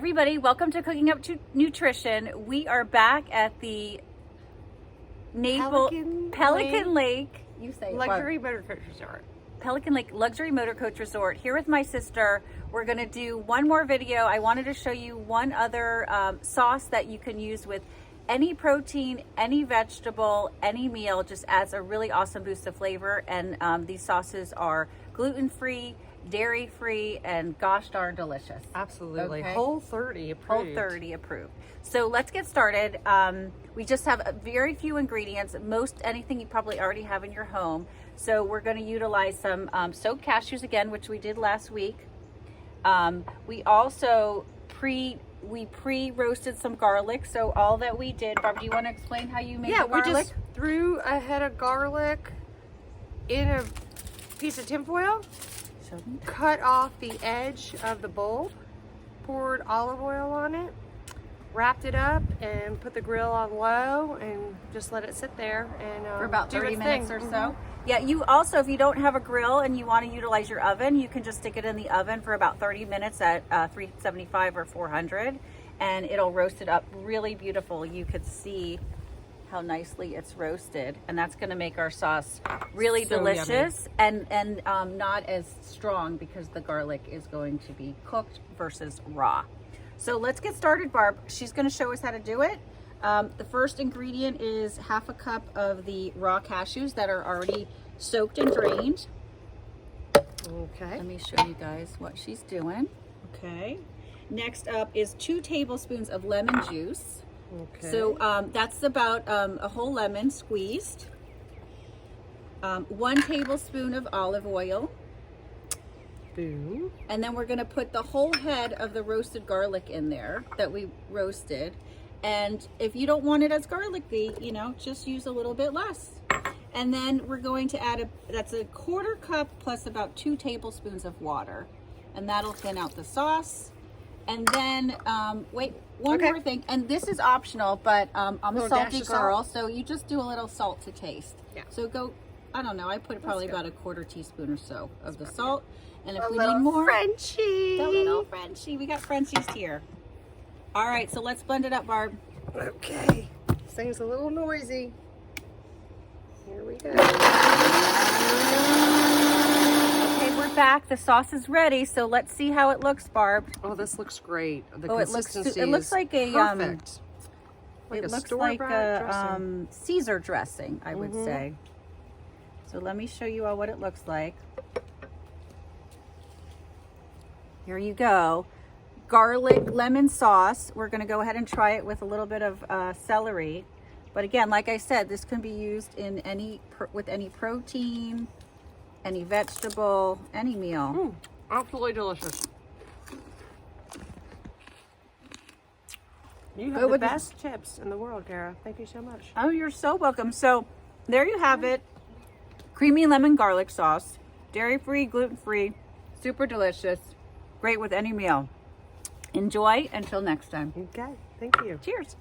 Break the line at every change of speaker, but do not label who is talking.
everybody, welcome to Cooking Up Nutrition. We are back at the Pelican Lake. You say
Luxury Motor Coach Resort.
Pelican Lake Luxury Motor Coach Resort here with my sister. We're going to do one more video. I wanted to show you one other sauce that you can use with any protein, any vegetable, any meal. Just adds a really awesome boost of flavor. And these sauces are gluten-free, dairy-free, and gosh darn delicious.
Absolutely.
Okay.
Whole 30 approved.
Whole 30 approved. So let's get started. We just have very few ingredients, anything you probably already have in your home. So we're going to utilize some soaked cashews again, which we did last week. We also pre-roasted some garlic. So all that we did, Barb, do you want to explain how you made the garlic?
We just threw a head of garlic in a piece of tinfoil, cut off the edge of the bulb, poured olive oil on it, wrapped it up, and put the grill on low and just let it sit there and
for about 30 minutes or so.
Mm-hmm.
Yeah, you also, if you don't have a grill and you want to utilize your oven, you can just stick it in the oven for about 30 minutes at 375 or 400, and it'll roast it up really beautiful. You could see how nicely it's roasted, and that's going to make our sauce really delicious and not as strong because the garlic is going to be cooked versus raw. So let's get started, Barb. She's going to show us how to do it. The first ingredient is half a cup of the raw cashews that are already soaked and drained.
Okay. Let
me show you guys what she's doing. Okay. Next up is 2 tablespoons of lemon juice.
Okay.
So that's about a whole lemon squeezed. 1 tablespoon of olive oil.
Boom.
And then we're going to put the whole head of the roasted garlic in there that we roasted. And if you don't want it as garlicky, just use a little bit less. And then we're going to add that's a 1/4 cup plus about 2 tablespoons of water. And that'll thin out the sauce. And then, wait, one more thing. And this is optional, but I'm a salty girl, so you just do a little salt to taste.
Yeah.
So go, I don't know, I put probably about a 1/4 teaspoon or so of the salt. And if we
need
more,
Frenchie.
the little Frenchie. We got Frenchies here. All right, so let's blend it up, Barb.
Okay. This thing's a little noisy. Here we go.
Okay, we're back. The sauce is ready, so let's see how it looks, Barb.
Oh, this looks great. The
consistency it looks like a
perfect.
It looks like a Caesar dressing, I would say. So let me show you all what it looks like. Here you go. Garlic lemon sauce. We're going to go ahead and try it with a little bit of celery. But again, like I said, this can be used in with any protein, any vegetable, any meal.
Absolutely delicious. You have the best tips in the world, Kara. Thank you so much.
Oh, you're so welcome. So there you have it. Creamy lemon garlic sauce. Dairy-free, gluten-free, super delicious. Great with any meal. Enjoy until next time.
Okay, thank you.
Cheers.